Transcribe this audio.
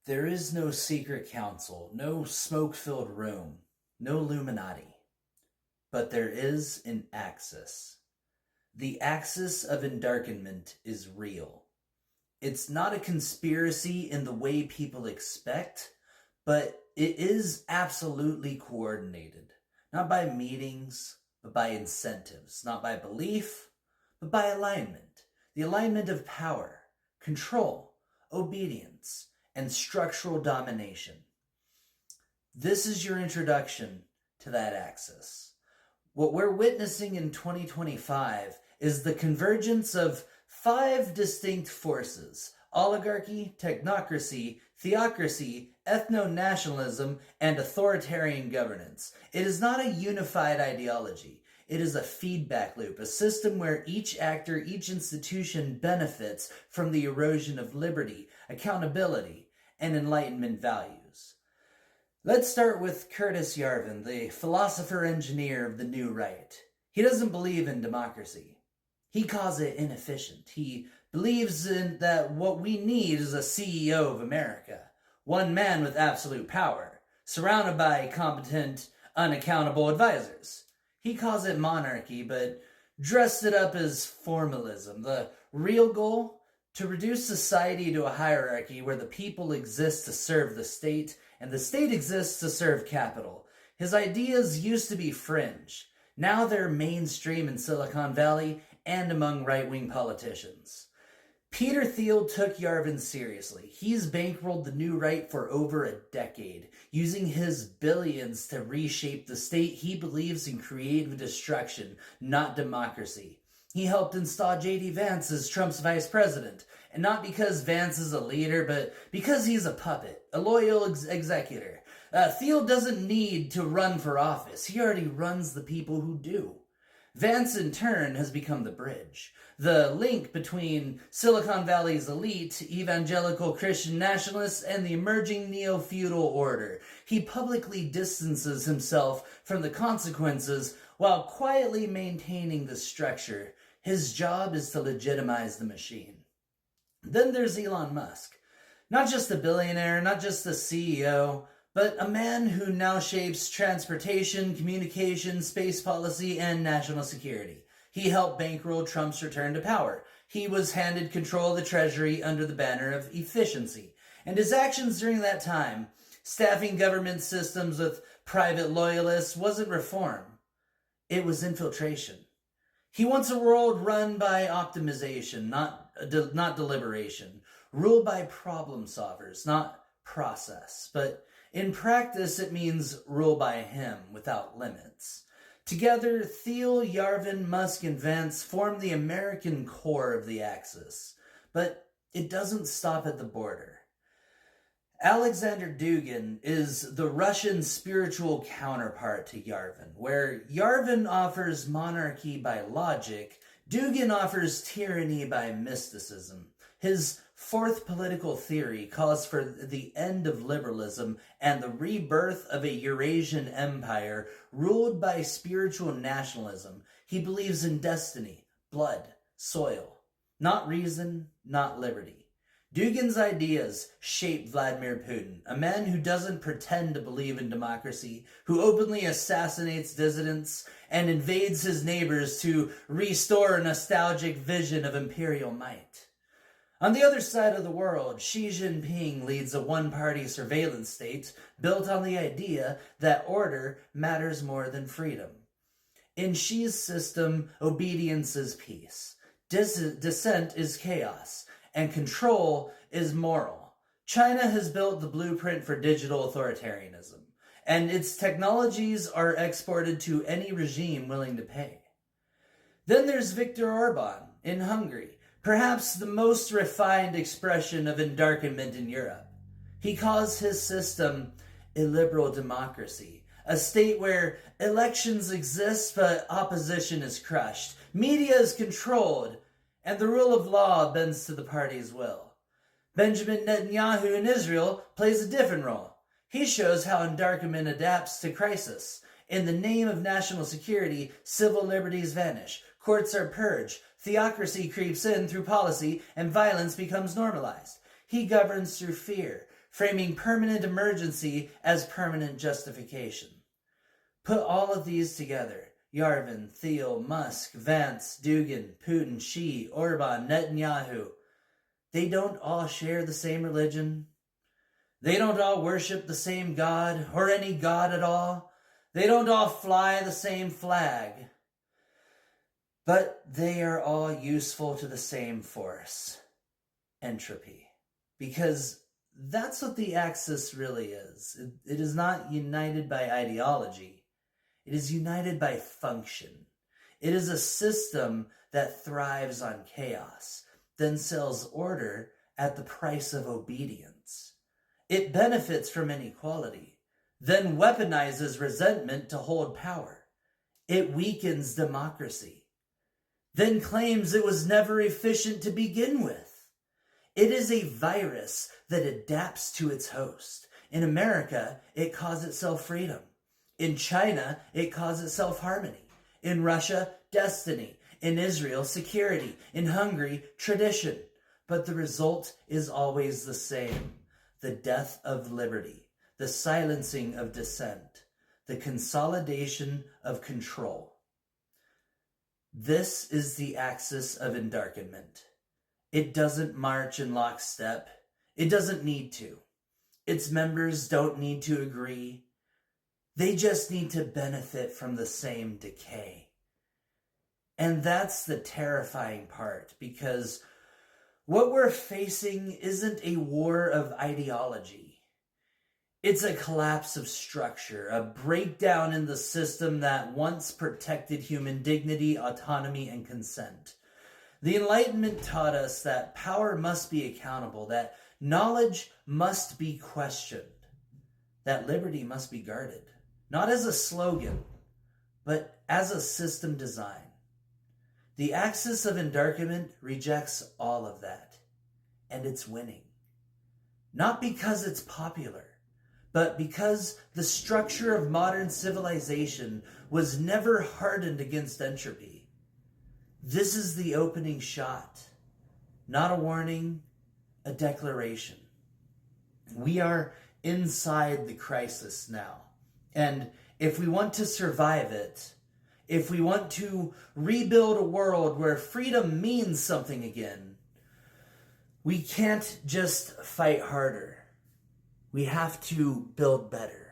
There is no secret council, no smoke-filled room, no Illuminati. But there is an axis. The Axis of Endarkenment is real. It's not a conspiracy in the way people expect, but it is absolutely coordinated. Not by meetings, but by incentives. Not by belief, but by alignment. The alignment of power, control, obedience, and structural domination. This is your introduction to that axis. What we're witnessing in 2025 is the convergence of 5 distinct forces: oligarchy, technocracy, theocracy, ethno-nationalism, and authoritarian governance. It is not a unified ideology. It is a feedback loop, a system where each actor, each institution benefits from the erosion of liberty, accountability, and Enlightenment values. Let's start with Curtis Yarvin, the philosopher-engineer of the New Right. He doesn't believe in democracy. He calls it inefficient. He believes that what we need is a CEO of America, one man with absolute power, surrounded by competent, unaccountable advisors. He calls it monarchy, but dressed it up as formalism. The real goal? To reduce society to a hierarchy where the people exist to serve the state, and the state exists to serve capital. His ideas used to be fringe. Now they're mainstream in Silicon Valley and among right-wing politicians. Peter Thiel took Yarvin seriously. He's bankrolled the New Right for over a decade, using his billions to reshape the state he believes in creative destruction, not democracy. He helped install J.D. Vance as Trump's vice president, and not because Vance is a leader, but because he's a puppet, a loyal executor. Thiel doesn't need to run for office. He already runs the people who do. Vance, in turn, has become the bridge, the link between Silicon Valley's elite, evangelical Christian nationalists, and the emerging neo-feudal order. He publicly distances himself from the consequences while quietly maintaining the structure. His job is to legitimize the machine. Then there's Elon Musk. Not just a billionaire, not just a CEO, but a man who now shapes transportation, communication, space policy, and national security. He helped bankroll Trump's return to power. He was handed control of the Treasury under the banner of efficiency. And his actions during that time, staffing government systems with private loyalists, wasn't reform. It was infiltration. He wants a world run by optimization, not deliberation. Ruled by problem solvers, not process. But in practice, it means rule by him, without limits. Together, Thiel, Yarvin, Musk, and Vance form the American core of the Axis. But it doesn't stop at the border. Alexander Dugin is the Russian spiritual counterpart to Yarvin. Where Yarvin offers monarchy by logic, Dugin offers tyranny by mysticism. His fourth political theory calls for the end of liberalism and the rebirth of a Eurasian empire ruled by spiritual nationalism. He believes in destiny, blood, soil, not reason, not liberty. Dugin's ideas shape Vladimir Putin, a man who doesn't pretend to believe in democracy, who openly assassinates dissidents and invades his neighbors to restore a nostalgic vision of imperial might. On the other side of the world, Xi Jinping leads a one-party surveillance state built on the idea that order matters more than freedom. In Xi's system, obedience is peace, dissent is chaos, and control is moral. China has built the blueprint for digital authoritarianism, and its technologies are exported to any regime willing to pay. Then there's Viktor Orban in Hungary, perhaps the most refined expression of endarkenment in Europe. He calls his system illiberal democracy, a state where elections exist but opposition is crushed, media is controlled, and the rule of law bends to the party's will. Benjamin Netanyahu in Israel plays a different role. He shows how endarkenment adapts to crisis. In the name of national security, civil liberties vanish, courts are purged, theocracy creeps in through policy, and violence becomes normalized. He governs through fear, framing permanent emergency as permanent justification. Put all of these together: Yarvin, Thiel, Musk, Vance, Dugin, Putin, Xi, Orban, Netanyahu. They don't all share the same religion. They don't all worship the same God, or any God at all. They don't all fly the same flag. But they are all useful to the same force: entropy. Because that's what the Axis really is. It is not united by ideology. It is united by function. It is a system that thrives on chaos, then sells order at the price of obedience. It benefits from inequality, then weaponizes resentment to hold power. It weakens democracy, then claims it was never efficient to begin with. It is a virus that adapts to its host. In America, it calls itself freedom. In China, it calls itself harmony. In Russia, destiny. In Israel, security. In Hungary, tradition. But the result is always the same: the death of liberty, the silencing of dissent, the consolidation of control. This is the Axis of Endarkenment. It doesn't march in lockstep. It doesn't need to. Its members don't need to agree. They just need to benefit from the same decay. And that's the terrifying part, because what we're facing isn't a war of ideology. It's a collapse of structure, a breakdown in the system that once protected human dignity, autonomy, and consent. The Enlightenment taught us that power must be accountable, that knowledge must be questioned, that liberty must be guarded, not as a slogan, but as a system design. The Axis of Endarkenment rejects all of that, and it's winning. Not because it's popular, but because the structure of modern civilization was never hardened against entropy. This is the opening shot, not a warning, a declaration. We are inside the crisis now, and if we want to survive it, if we want to rebuild a world where freedom means something again, we can't just fight harder. We have to build better.